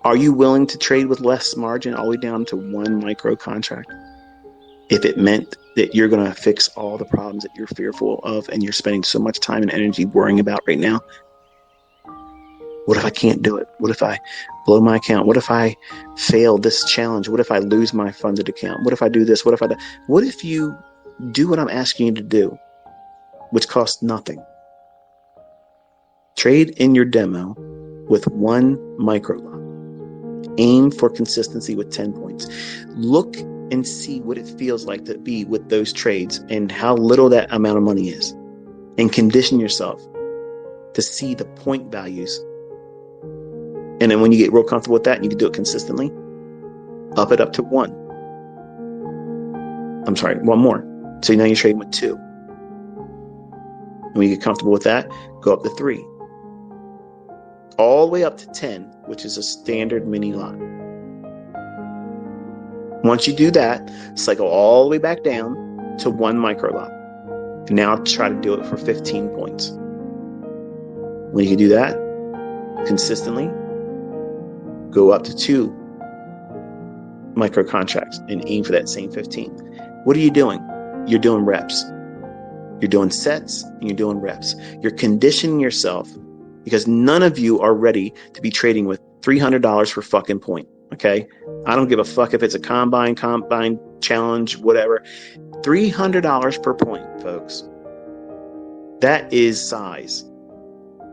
Are you willing to trade with less margin all the way down to one micro contract? If it meant that you're going to fix all the problems that you're fearful of and you're spending so much time and energy worrying about right now. What if I can't do it? What if I blow my account? What if I fail this challenge? What if I lose my funded account? What if I do this? What if I do? What if you do what I'm asking you to do, which costs nothing? Trade in your demo with one micro lot. Aim for consistency with 10 points. Look and see what it feels like to be with those trades and how little that amount of money is. And condition yourself to see the point values. And then when you get real comfortable with that and you can do it consistently, up it up to one. I'm sorry, one more. So now you're trading with two. And when you get comfortable with that, go up to 3. All the way up to 10, which is a standard mini lot. Once you do that, cycle all the way back down to one micro lot. And now try to do it for 15 points. When you can do that consistently, go up to 2 micro contracts and aim for that same 15. What are you doing? You're doing reps. You're doing sets and you're doing reps. You're conditioning yourself because none of you are ready to be trading with $300 for fucking point. Okay. I don't give a fuck if it's a combine challenge, whatever. $300 per point, folks. That is size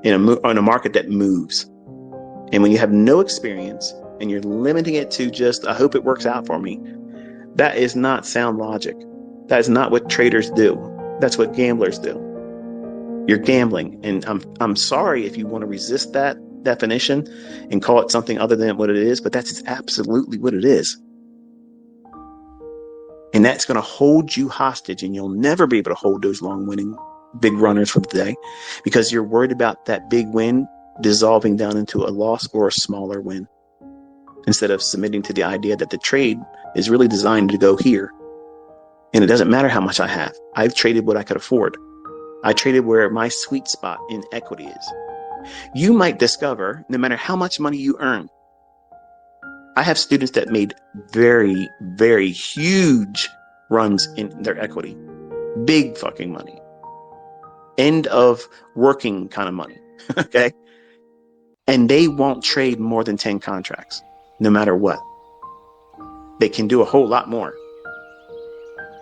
in a market that moves. And when you have no experience and you're limiting it to just, I hope it works out for me, that is not sound logic. That is not what traders do. That's what gamblers do. You're gambling. And I'm sorry if you want to resist that definition and call it something other than what it is, but that's absolutely what it is. And that's going to hold you hostage, and you'll never be able to hold those long winning big runners for the day because you're worried about that big win dissolving down into a loss or a smaller win instead of submitting to the idea that the trade is really designed to go here. And it doesn't matter how much I have. I've traded what I could afford. I traded where my sweet spot in equity is. You might discover, no matter how much money you earn, I have students that made very, very huge runs in their equity. Big fucking money. End of working kind of money. Okay? And they won't trade more than 10 contracts, no matter what. They can do a whole lot more.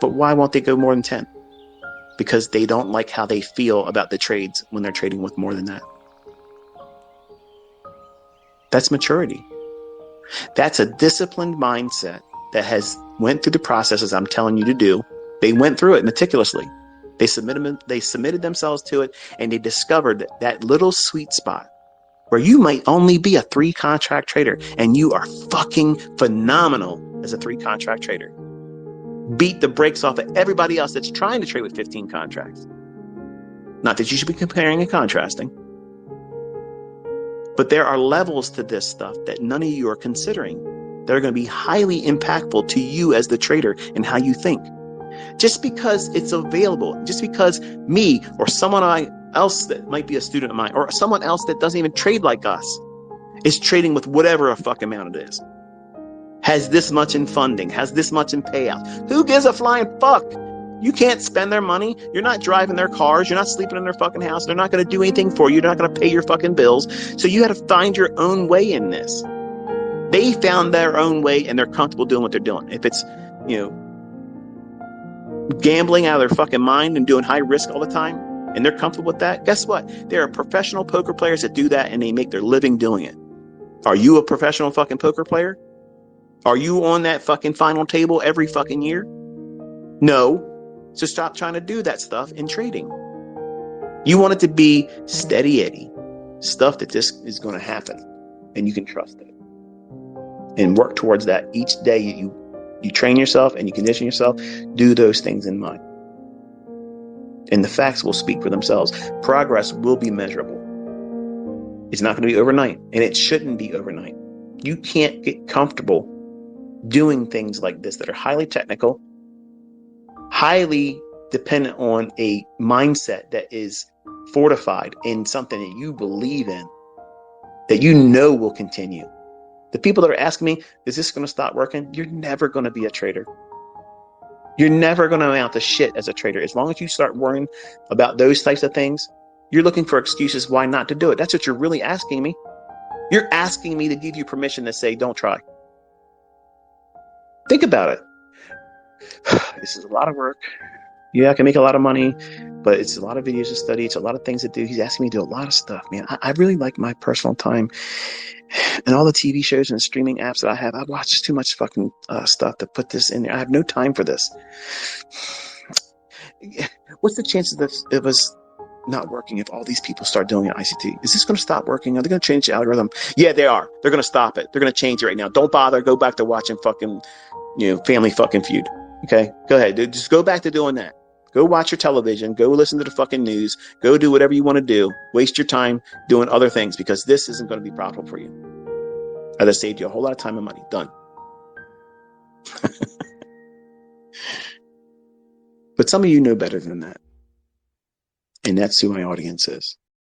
But why won't they go more than 10? Because they don't like how they feel about the trades when they're trading with more than that. That's maturity. That's a disciplined mindset that has went through the processes I'm telling you to do. They went through it meticulously. They submitted themselves to it, and they discovered that little sweet spot where you might only be a 3 contract trader and you are fucking phenomenal as a 3 contract trader. Beat the brakes off of everybody else that's trying to trade with 15 contracts. Not that you should be comparing and contrasting. But there are levels to this stuff that none of you are considering that are going to be highly impactful to you as the trader and how you think. Just because it's available, just because me or someone else that might be a student of mine or someone else that doesn't even trade like us is trading with whatever a fuck amount it is, has this much in funding, has this much in payout. Who gives a flying fuck? You can't spend their money. You're not driving their cars. You're not sleeping in their fucking house. They're not going to do anything for you. You're not going to pay your fucking bills. So you got to find your own way in this. They found their own way and they're comfortable doing what they're doing. If it's, gambling out of their fucking mind and doing high risk all the time, and they're comfortable with that, guess what? There are professional poker players that do that and they make their living doing it. Are you a professional fucking poker player? Are you on that fucking final table every fucking year? No. So stop trying to do that stuff in trading. You want it to be steady Eddie, stuff that just is going to happen and you can trust it and work towards that each day. You train yourself and you condition yourself. Do those things in mind. And the facts will speak for themselves. Progress will be measurable. It's not going to be overnight, and it shouldn't be overnight. You can't get comfortable doing things like this that are highly technical, highly dependent on a mindset that is fortified in something that you believe in, that you know will continue. The people that are asking me, is this going to stop working? You're never going to be a trader. You're never going to amount to shit as a trader. As long as you start worrying about those types of things, you're looking for excuses why not to do it. That's what you're really asking me. You're asking me to give you permission to say, don't try. Think about it. This is a lot of work. Yeah, I can make a lot of money, but it's a lot of videos to study. It's a lot of things to do. He's asking me to do a lot of stuff, man. I really like my personal time and all the TV shows and streaming apps that I have. I watch too much fucking stuff to put this in there. I have no time for this. What's the chances of us not working if all these people start doing ICT? Is this going to stop working? Are they going to change the algorithm? Yeah, they are. They're going to stop it. They're going to change it right now. Don't bother. Go back to watching fucking, Family fucking Feud. Okay, go ahead. Dude. Just go back to doing that. Go watch your television. Go listen to the fucking news. Go do whatever you want to do. Waste your time doing other things because this isn't going to be profitable for you. As I saved you a whole lot of time and money. Done. But some of you know better than that. And that's who my audience is.